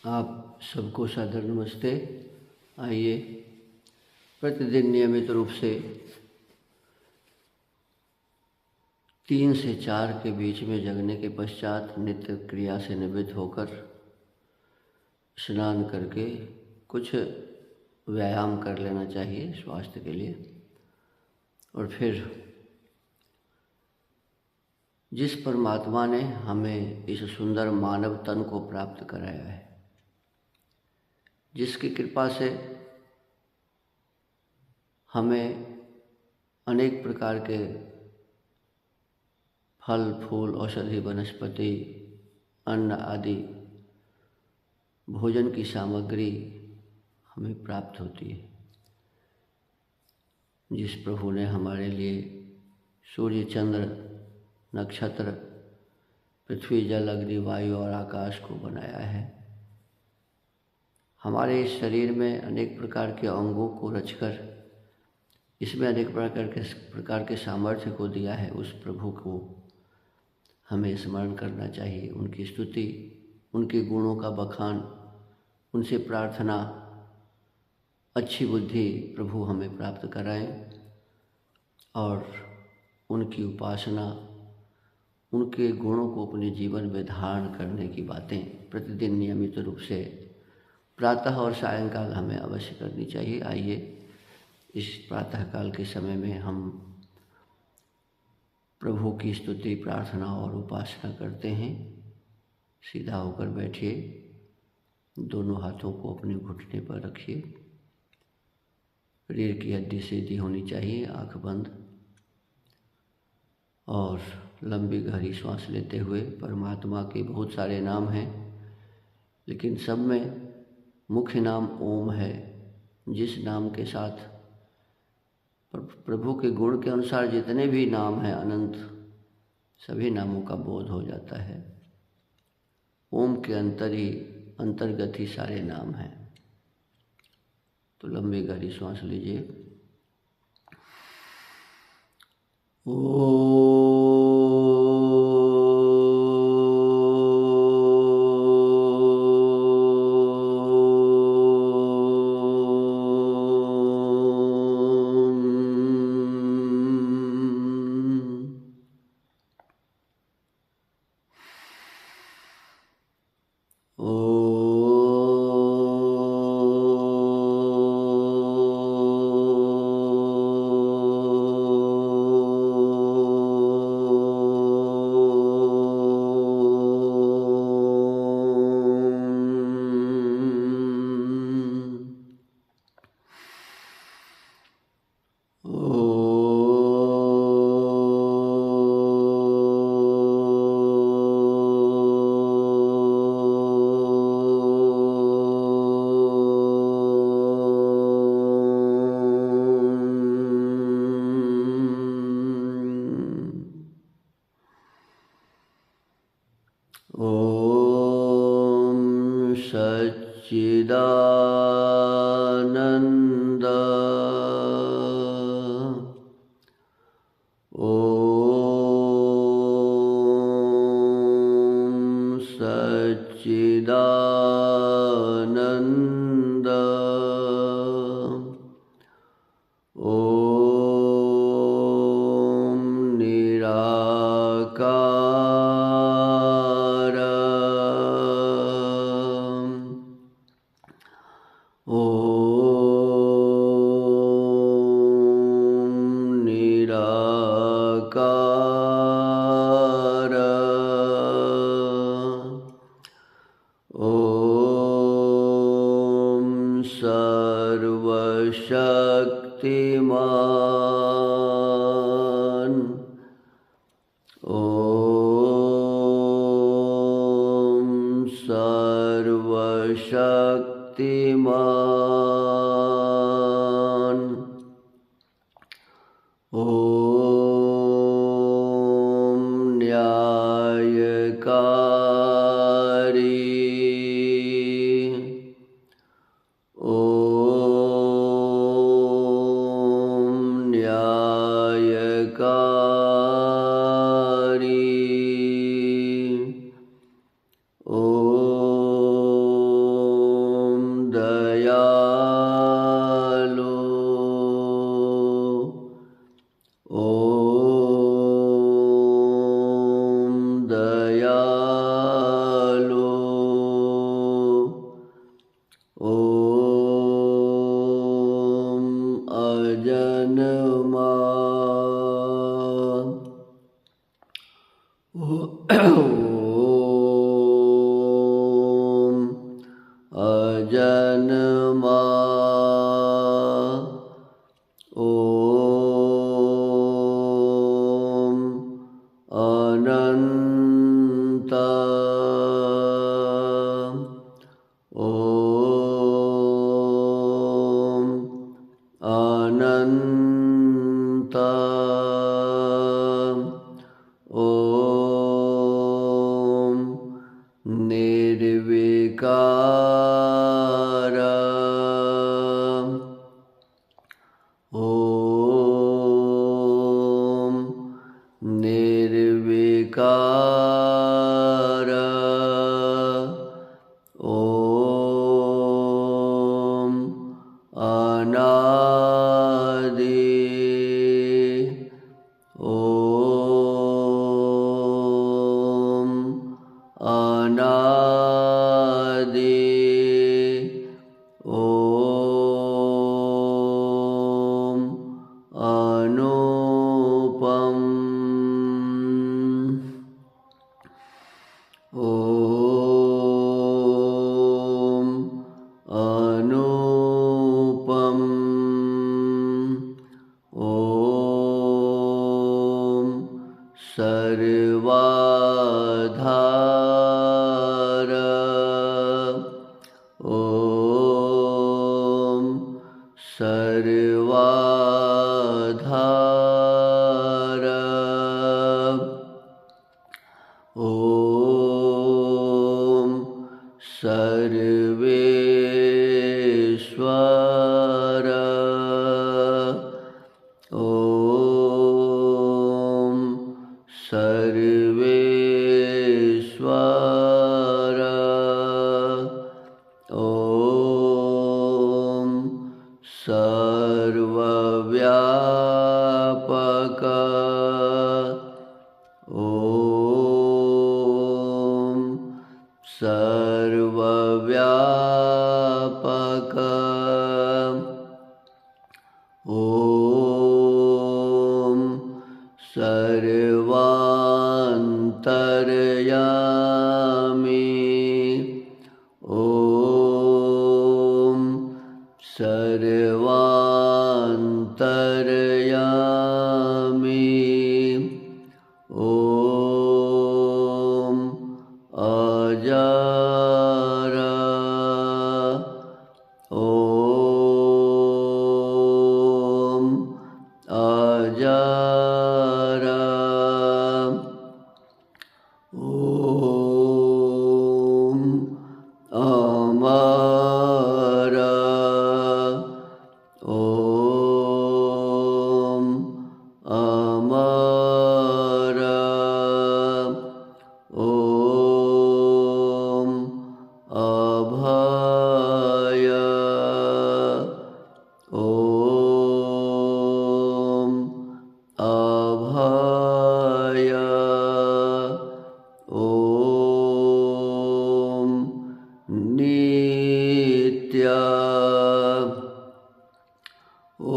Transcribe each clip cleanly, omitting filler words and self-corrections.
आप सबको सादर नमस्ते। आइए प्रतिदिन नियमित रूप से 3 से 4 के बीच में जगने के पश्चात नित्य क्रिया से निवृत्त होकर स्नान करके कुछ व्यायाम कर लेना चाहिए स्वास्थ्य के लिए। और फिर जिस परमात्मा ने हमें इस सुंदर मानव तन को प्राप्त कराया है, जिसकी कृपा से हमें अनेक प्रकार के फल फूल औषधि वनस्पति अन्न आदि भोजन की सामग्री हमें प्राप्त होती है, जिस प्रभु ने हमारे लिए सूर्य चंद्र नक्षत्र पृथ्वी जल अग्नि वायु और आकाश को बनाया है, हमारे इस शरीर में अनेक प्रकार के अंगों को रचकर इसमें अनेक प्रकार के सामर्थ्य को दिया है। उस प्रभु को हमें स्मरण करना चाहिए, उनकी स्तुति, उनके गुणों का बखान, उनसे प्रार्थना, अच्छी बुद्धि प्रभु हमें प्राप्त कराएं और उनकी उपासना, उनके गुणों को अपने जीवन में धारण करने की बातें प्रतिदिन नियमित रूप से प्रातः और सायंकाल हमें अवश्य करनी चाहिए। आइए इस प्रातःकाल के समय में हम प्रभु की स्तुति, प्रार्थना और उपासना करते हैं। सीधा होकर बैठिए, दोनों हाथों को अपने घुटने पर रखिए, रीढ़ की हड्डी सीधी होनी चाहिए, आँख बंद और लंबी गहरी सांस लेते हुए। परमात्मा के बहुत सारे नाम हैं, लेकिन सब में मुख्य नाम ओम है, जिस नाम के साथ प्रभु के गुण के अनुसार जितने भी नाम हैं अनंत, सभी नामों का बोध हो जाता है। ओम के अंतर्गत ही सारे नाम हैं। तो लंबी गहरी सांस लीजिए। ओम सच्चिदानंद ओम सच्चिदानंद ओम निराकार ओम निराकार ओम सर्वशक्तिमान ओम सर्वशक्तिमान ओम न्यायकारी ओम न्यायकारी ओम ॐ अजन्मा ॐ अनन्त ॐ अनन्त ॐ निर्विकार ॐ निर्विकार ॐ अनादि ॐ अनादि ॐ अनुपम ॐ अनुपम ॐ सर्वाधार ॐ सर्वाधार ॐ सर्वेश्वर ॐ सर्वेश्वर ॐ सर्वव्यापक ॐ सर्वव्यापक ॐ सर्वान्तर्यामी ॐ सर्वान्तर्यामी ॐ अजर ॐ अजर ॐ अमर ॐ अमर ॐ अभय ॐ अभय ॐ नित्य ॐ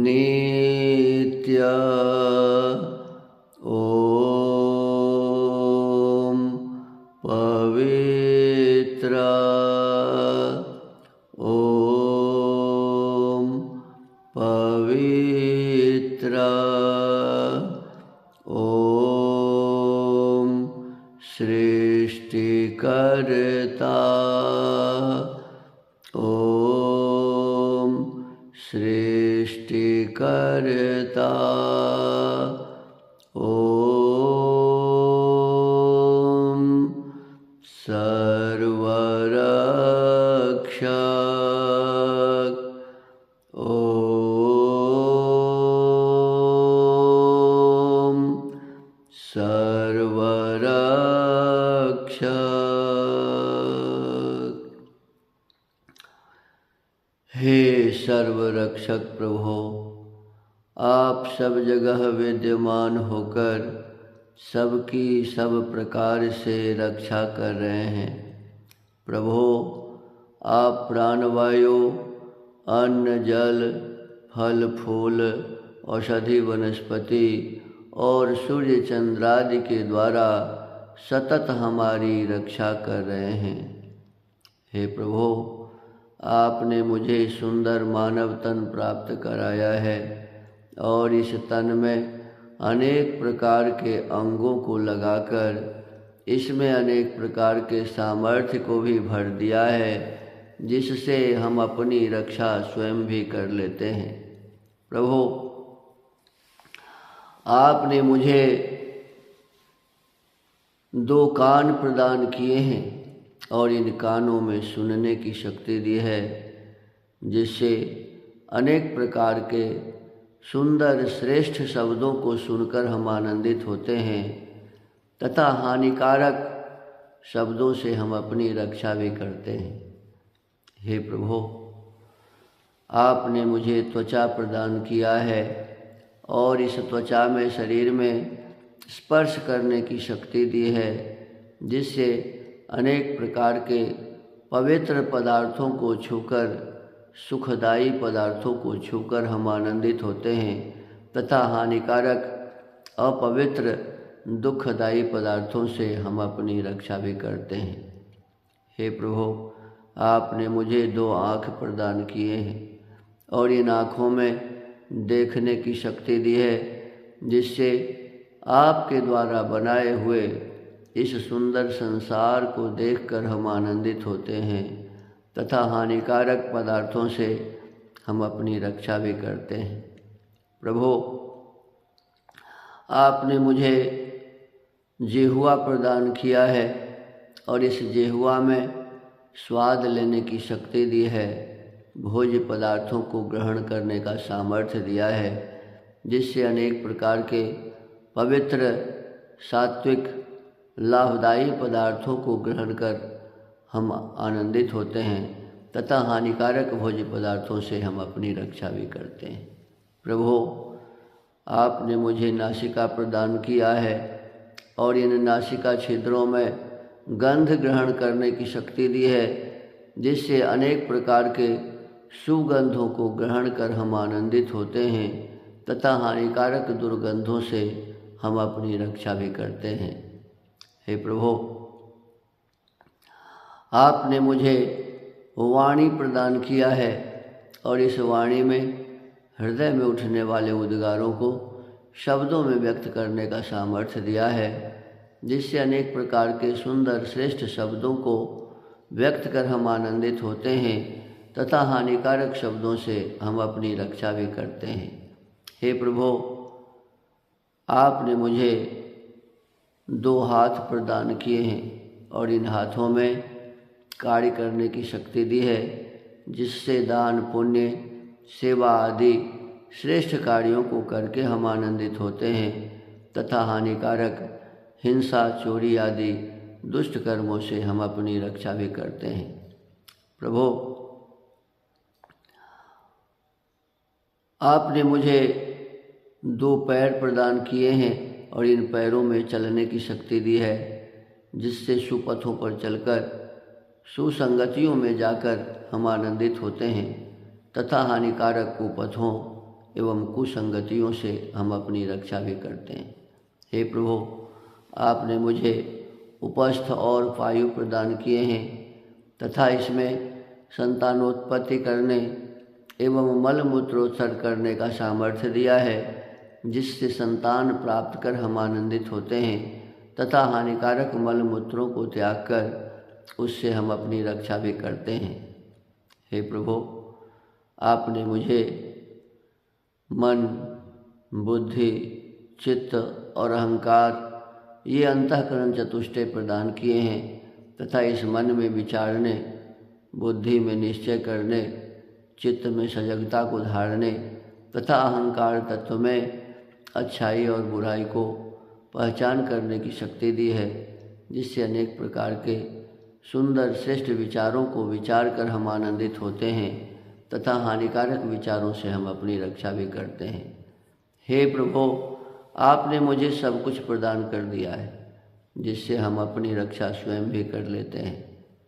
नित्य ॐ पवित्र ॐ पवित्र ॐ सृष्टिकर्ता ॐ सृष्टिकर्ता ॐ सर्वरक्षक ॐ सर्वरक्षक। हे सर्वरक्षक प्रभो, आप सब जगह विद्यमान होकर सबकी सब प्रकार से रक्षा कर रहे हैं। प्रभो, आप प्राणवायु, अन्न, जल, फल फूल, औषधि वनस्पति और सूर्य चंद्रादि के द्वारा सतत हमारी रक्षा कर रहे हैं। हे प्रभु, आपने मुझे सुंदर मानव तन प्राप्त कराया है और इस तन में अनेक प्रकार के अंगों को लगाकर इसमें अनेक प्रकार के सामर्थ्य को भी भर दिया है, जिससे हम अपनी रक्षा स्वयं भी कर लेते हैं। प्रभु, आपने मुझे 2 कान प्रदान किए हैं और इन कानों में सुनने की शक्ति दी है, जिससे अनेक प्रकार के सुंदर श्रेष्ठ शब्दों को सुनकर हम आनंदित होते हैं तथा हानिकारक शब्दों से हम अपनी रक्षा भी करते हैं। हे प्रभु, आपने मुझे त्वचा प्रदान किया है और इस त्वचा में शरीर में स्पर्श करने की शक्ति दी है, जिससे अनेक प्रकार के पवित्र पदार्थों को छूकर, सुखदायी पदार्थों को छूकर हम आनंदित होते हैं तथा हानिकारक, अपवित्र, दुखदायी पदार्थों से हम अपनी रक्षा भी करते हैं। हे प्रभु, आपने मुझे 2 आँख प्रदान किए हैं और इन आँखों में देखने की शक्ति दी है, जिससे आपके द्वारा बनाए हुए इस सुंदर संसार को देखकर हम आनंदित होते हैं तथा हानिकारक पदार्थों से हम अपनी रक्षा भी करते हैं। प्रभु, आपने मुझे जिह्वा प्रदान किया है और इस जिह्वा में स्वाद लेने की शक्ति दी है, भोज्य पदार्थों को ग्रहण करने का सामर्थ्य दिया है, जिससे अनेक प्रकार के पवित्र, सात्विक, लाभदायी पदार्थों को ग्रहण कर हम आनंदित होते हैं तथा हानिकारक भोज्य पदार्थों से हम अपनी रक्षा भी करते हैं। प्रभु, आपने मुझे नासिका प्रदान किया है और इन नासिका छिद्रों में गंध ग्रहण करने की शक्ति दी है, जिससे अनेक प्रकार के सुगंधों को ग्रहण कर हम आनंदित होते हैं तथा हानिकारक दुर्गंधों से हम अपनी रक्षा भी करते हैं। हे प्रभु, आपने मुझे वाणी प्रदान किया है और इस वाणी में हृदय में उठने वाले उद्गारों को शब्दों में व्यक्त करने का सामर्थ्य दिया है, जिससे अनेक प्रकार के सुंदर श्रेष्ठ शब्दों को व्यक्त कर हम आनंदित होते हैं तथा हानिकारक शब्दों से हम अपनी रक्षा भी करते हैं। हे प्रभु, आपने मुझे 2 हाथ प्रदान किए हैं और इन हाथों में कार्य करने की शक्ति दी है, जिससे दान, पुण्य, सेवा आदि श्रेष्ठ कार्यों को करके हम आनंदित होते हैं तथा हानिकारक हिंसा, चोरी आदि दुष्ट कर्मों से हम अपनी रक्षा भी करते हैं। प्रभु, आपने मुझे 2 पैर प्रदान किए हैं और इन पैरों में चलने की शक्ति दी है, जिससे सुपथों पर चलकर सुसंगतियों में जाकर हम आनंदित होते हैं तथा हानिकारक कुपथों एवं कुसंगतियों से हम अपनी रक्षा भी करते हैं। हे प्रभु, आपने मुझे उपस्थ और वायु प्रदान किए हैं तथा इसमें संतानोत्पत्ति करने एवं मल मूत्रोत्सर्ग करने का सामर्थ्य दिया है, जिससे संतान प्राप्त कर हम आनंदित होते हैं तथा हानिकारक मल मूत्रों को त्याग कर उससे हम अपनी रक्षा भी करते हैं। हे प्रभु, आपने मुझे मन, बुद्धि, चित्त और अहंकार ये अंतःकरण चतुष्टय प्रदान किए हैं तथा इस मन में विचारने, बुद्धि में निश्चय करने, चित्त में सजगता को धारने तथा अहंकार तत्व में अच्छाई और बुराई को पहचान करने की शक्ति दी है, जिससे अनेक प्रकार के सुंदर श्रेष्ठ विचारों को विचार कर हम आनंदित होते हैं तथा हानिकारक विचारों से हम अपनी रक्षा भी करते हैं। हे प्रभु, आपने मुझे सब कुछ प्रदान कर दिया है, जिससे हम अपनी रक्षा स्वयं भी कर लेते हैं,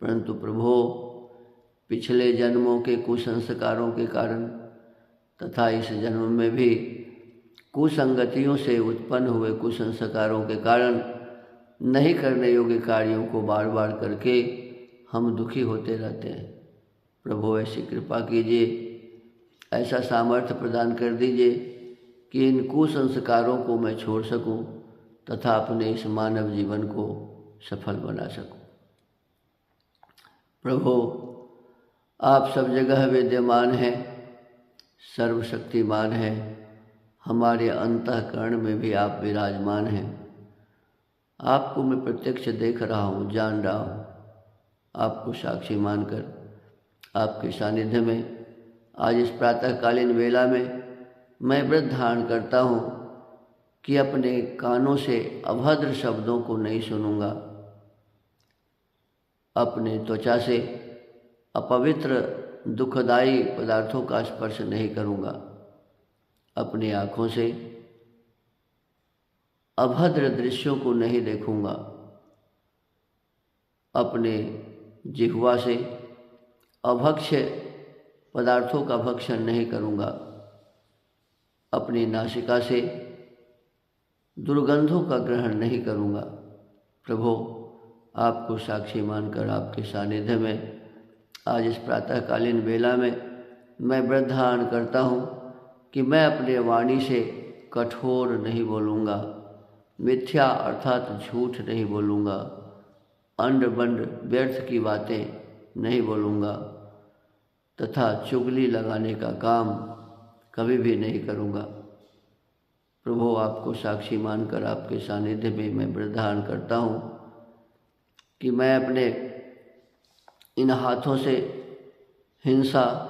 परंतु प्रभु, पिछले जन्मों के कुसंस्कारों के कारण तथा इस जन्म में भी कुसंगतियों से उत्पन्न हुए कुसंस्कारों के कारण नहीं करने योग्य कार्यों को बार बार करके हम दुखी होते रहते हैं। प्रभु ऐसी कृपा कीजिए, ऐसा सामर्थ्य प्रदान कर दीजिए कि इन कुसंस्कारों को मैं छोड़ सकूं तथा अपने इस मानव जीवन को सफल बना सकूं। प्रभु, आप सब जगह विद्यमान हैं, सर्वशक्तिमान हैं, हमारे अंतःकरण में भी आप विराजमान हैं। आपको मैं प्रत्यक्ष देख रहा हूँ, जान रहा हूँ। आपको साक्षी मानकर आपके सानिध्य में आज इस प्रातःकालीन वेला में मैं व्रत धारण करता हूँ कि अपने कानों से अभद्र शब्दों को नहीं सुनूंगा, अपने त्वचा से अपवित्र दुखदायी पदार्थों का स्पर्श नहीं करूंगा, अपनी आँखों से अभद्र दृश्यों को नहीं देखूंगा, अपने जिह्वा से अभक्ष्य पदार्थों का भक्षण नहीं करूंगा, अपनी नासिका से दुर्गंधों का ग्रहण नहीं करूंगा। प्रभु, आपको साक्षी मानकर आपके सानिध्य में आज इस प्रातःकालीन वेला में मैं व्रत धारण करता हूँ कि मैं अपने वाणी से कठोर नहीं बोलूँगा, मिथ्या अर्थात झूठ नहीं बोलूँगा, अंड बंड व्यर्थ की बातें नहीं बोलूँगा तथा चुगली लगाने का काम कभी भी नहीं करूँगा। प्रभु, आपको साक्षी मानकर आपके सानिध्य में मैं व्रत धारण करता हूँ कि मैं अपने इन हाथों से हिंसा,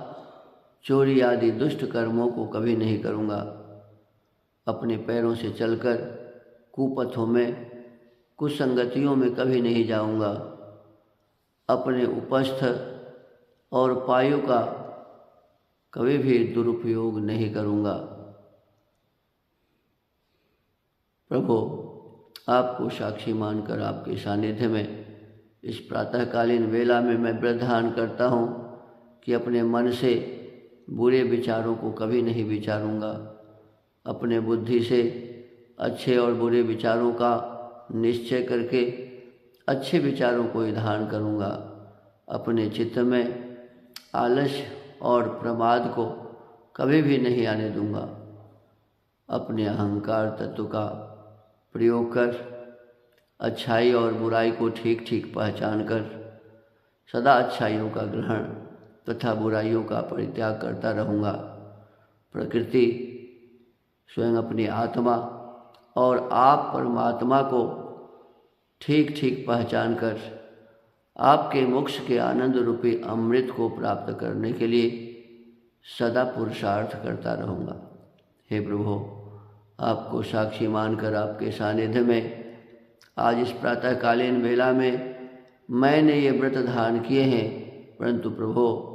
चोरी आदि दुष्ट कर्मों को कभी नहीं करूँगा, अपने पैरों से चलकर कुपथों में कुसंगतियों में कभी नहीं जाऊँगा, अपने उपस्थ और पायु का कभी भी दुरुपयोग नहीं करूँगा। प्रभु, आपको साक्षी मानकर आपके सानिध्य में इस प्रातःकालीन वेला में मैं व्रत धारण करता हूँ कि अपने मन से बुरे विचारों को कभी नहीं विचारूंगा, अपने बुद्धि से अच्छे और बुरे विचारों का निश्चय करके अच्छे विचारों को ही धारण करूँगा, अपने चित्त में आलस्य और प्रमाद को कभी भी नहीं आने दूंगा, अपने अहंकार तत्व का प्रयोग कर अच्छाई और बुराई को ठीक ठीक पहचान कर सदा अच्छाइयों का ग्रहण तथा बुराइयों का परित्याग करता रहूँगा। प्रकृति, स्वयं अपनी आत्मा और आप परमात्मा को ठीक ठीक पहचान कर आपके मोक्ष के आनंद रूपी अमृत को प्राप्त करने के लिए सदा पुरुषार्थ करता रहूँगा। हे प्रभु, आपको साक्षी मानकर आपके सानिध्य में आज इस प्रातःकालीन वेला में मैंने ये व्रत धारण किए हैं, परंतु प्रभु,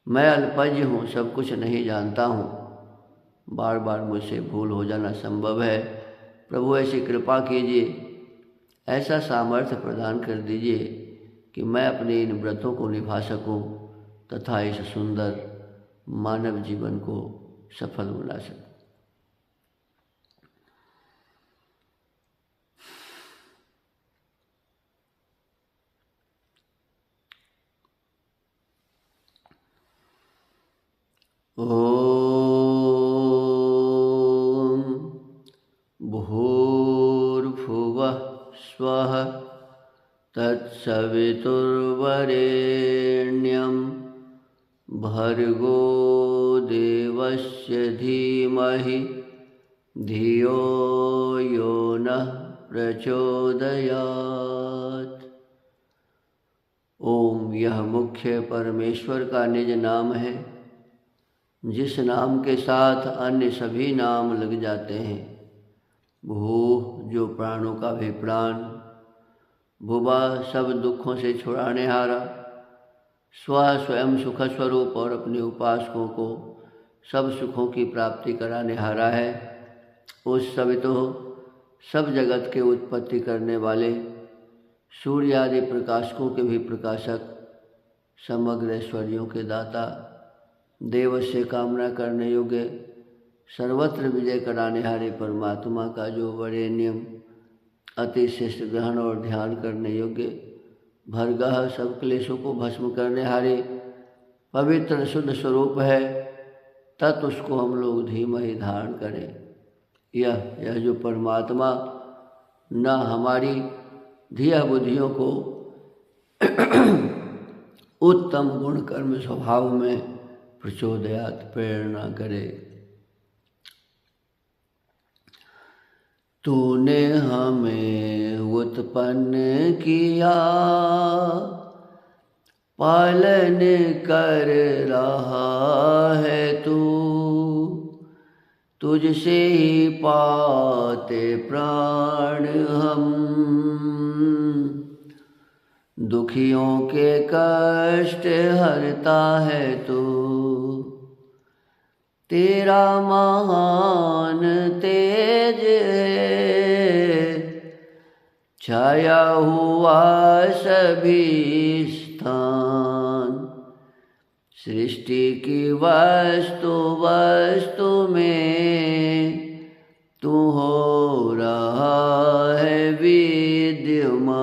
मैं अल्पज्ञ हूँ, सब कुछ नहीं जानता हूँ, बार बार मुझसे भूल हो जाना संभव है। प्रभु, ऐसी कृपा कीजिए, ऐसा सामर्थ्य प्रदान कर दीजिए कि मैं अपने इन व्रतों को निभा सकूं तथा इस सुंदर मानव जीवन को सफल बना सकूं। ओम भूर्भुवः स्वः तत्सवितुर्वरेण्यं भर्गो देवस्य धीमहि धियो यो नः प्रचोदयात्। ओम, यह मुख्य परमेश्वर का निज नाम है, जिस नाम के साथ अन्य सभी नाम लग जाते हैं। भू, जो प्राणों का भी प्राण, भुवा, सब दुखों से छुड़ाने हारा, स्व, स्वयं सुख स्वरूप और अपने उपासकों को सब सुखों की प्राप्ति कराने हारा है। उस सवितो, सब जगत के उत्पत्ति करने वाले, सूर्य आदि प्रकाशकों के भी प्रकाशक, समग्र ऐश्वर्यों के दाता, देव से कामना करने योग्य, सर्वत्र विजय कराने हारे परमात्मा का जो बड़े नियम अति श्रेष्ठ ग्रहण और ध्यान करने योग्य भरगह सब क्लेशों को भस्म करने हारे पवित्र शुद्ध स्वरूप है, तत् उसको हम लोग धीमहि धारण करें। यह जो परमात्मा न हमारी धिया बुद्धियों को उत्तम गुण कर्म स्वभाव में प्रचोदयात प्रेरणा करे। तूने हमें उत्पन्न किया, पालन कर रहा है तू, तुझसे ही पाते प्राण हम, दुखियों के कष्ट हरता है तू, तेरा महान तेज है, छाया हुआ सभी स्थान, सृष्टि की वस्तु वस्तु में तू हो रहा है विद्यमान,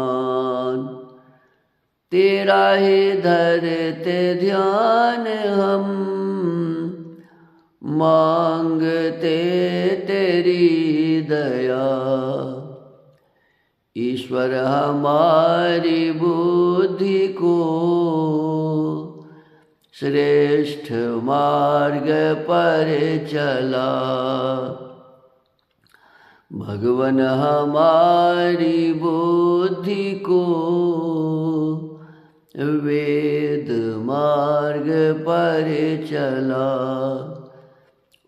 तेरा ही धरते ध्यान हम, मांगते तेरी दया। ईश्वर हमारी बुद्धि को श्रेष्ठ मार्ग पर चला, भगवान हमारी बुद्धि को वेद मार्ग पर चला।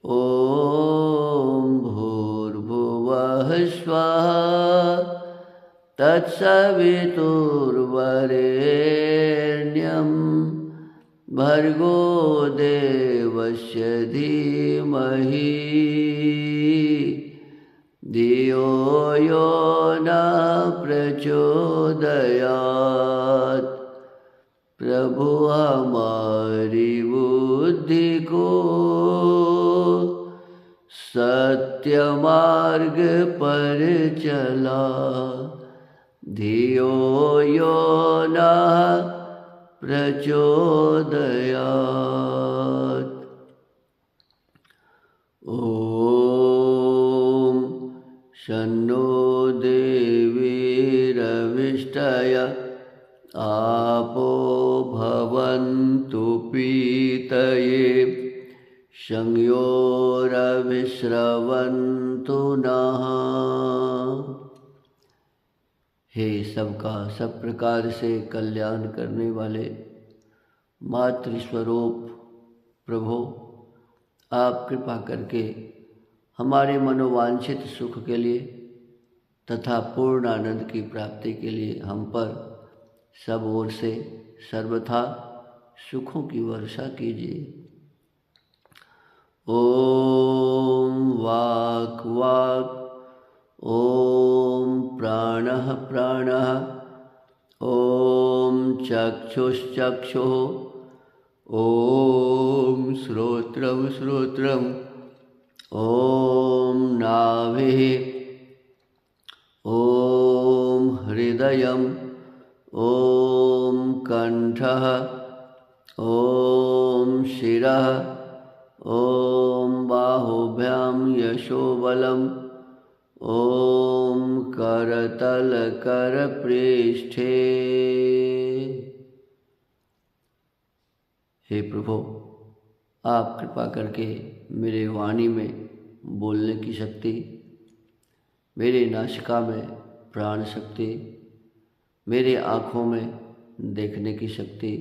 ओम भूर्भुवः स्वः तत्सवितुर्वरेण्यं भर्गो देवस्य धीमहि धियो यो न प्रचोदयात्। प्रभु हमारी बुद्धि को सत्य मार्ग पर चला, धियो यो नः प्रचोदयात्। ओम शन्नो देवीरविष्टय आपो भवन्तु पीतये, संयोरविश्रवन्तु नः। हे सबका सब प्रकार से कल्याण करने वाले मातृस्वरूप प्रभु, आप कृपा करके हमारे मनोवांछित सुख के लिए तथा पूर्ण आनंद की प्राप्ति के लिए हम पर सब ओर से सर्वथा सुखों की वर्षा कीजिए। ओम वाक् वाक्, ओम प्राणः प्राणः, ओम चक्षुश्चक्षुः, ओम श्रोत्रं श्रोत्रम्, ओम नाभिः, ओम हृदयम्, ओम कंठः, ओम शिरः, ओम बाहुभ्यां यशोबलम्, ओम करतल करपृष्ठे। हे प्रभु, आप कृपा करके मेरे वाणी में बोलने की शक्ति, मेरे नासिका में प्राण शक्ति, मेरे आँखों में देखने की शक्ति,